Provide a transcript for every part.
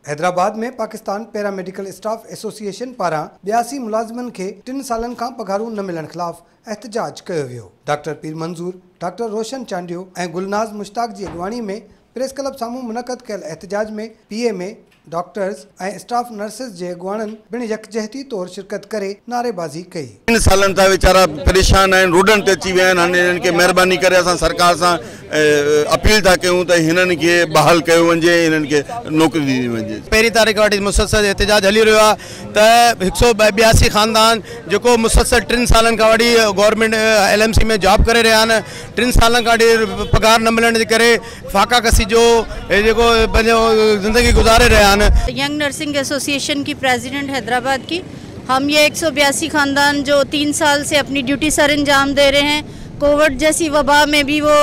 हैदराबाद में Pakistan paramedical staff association पारां 82 मुलाजिमन के 3 सालन का पघारूं न मिलण खिलाफ एहतजाज किया वियो। डॉक्टर पीर मंजूर, डॉक्टर रोशन चांडियो और गुलनाज मुश्ताक की अगवानी में प्रेस क्लब सामू मुनक़द कयल एहतजाज में पीएमए, डॉक्टर्स और स्टाफ नर्सिस के अगवानन पिण यकजहती तौर शिरकत करे नारेबाजी कई। 3 सालन था वीचारा परेशान आहिनि, रोडन ते अची विया आहिनि। हाणे हिननि खे महिरबानी करे असां सरकार से अपील था कयूं त हिननि खे बहाल कयो वञे, हिननि खे नौकरी ॾिनी वञे। पहिरीं तारीख़ वटि मुसलसल एहतजाज हली रहियो आहे त 182 ख़ानदान जो मुसलसल 3 सालन खां वठी गवर्नमेंट LMC में जॉब करे रहिया आहिनि, 3 सालन खां वठी पगार न मिलण जे करे फाका कसी जो ज़िंदगी गुजारे रहिया आहिनि। यंग नर्सिंग एसोसिएशन की प्रेसिडेंट हैदराबाद की हम ये 182 ख़ानदान जो 3 साल से अपनी ड्यूटी सर अंजाम दे रहे हैं, कोविड जैसी वबा में भी वो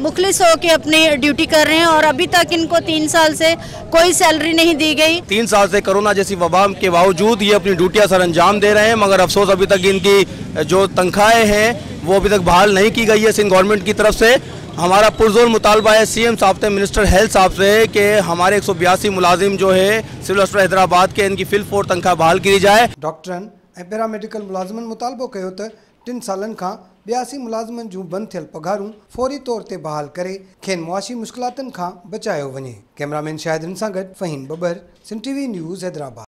मुखलिस होकर अपनी ड्यूटी कर रहे हैं और अभी तक इनको 3 साल से कोई सैलरी नहीं दी गई। 3 साल से कोरोना जैसी वबा के बावजूद ये अपनी ड्यूटियां सर अंजाम दे रहे हैं, मगर अफसोस अभी तक इनकी जो तनख्वाहें हैं वो अभी तक बहाल नहीं की गई है सिंध गवर्नमेंट की तरफ से। हमारा पुरजोर मुतालबा है CM साहब से, मिनिस्टर हेल्थ साहब से कि हमारे 182 मुलाजिम जो है सिविल हॉस्पिटल हैदराबाद के इनकी फिल फोर तनख्वाह बहाल की जाए। डॉक्टरन और पैरामेडिकल मुलाजिमन मुतालबो किया त 3 सालन का 82 मुलाजिमन जो बंद थियल पघारूं फौरी तौर ते बहाल करे खेन मुआशी मुश्किलातन का बचायो वने। कैमरामैन शाहिद सां गॾु फ़हीम बबर, सिंध TV न्यूज़ हैदराबाद।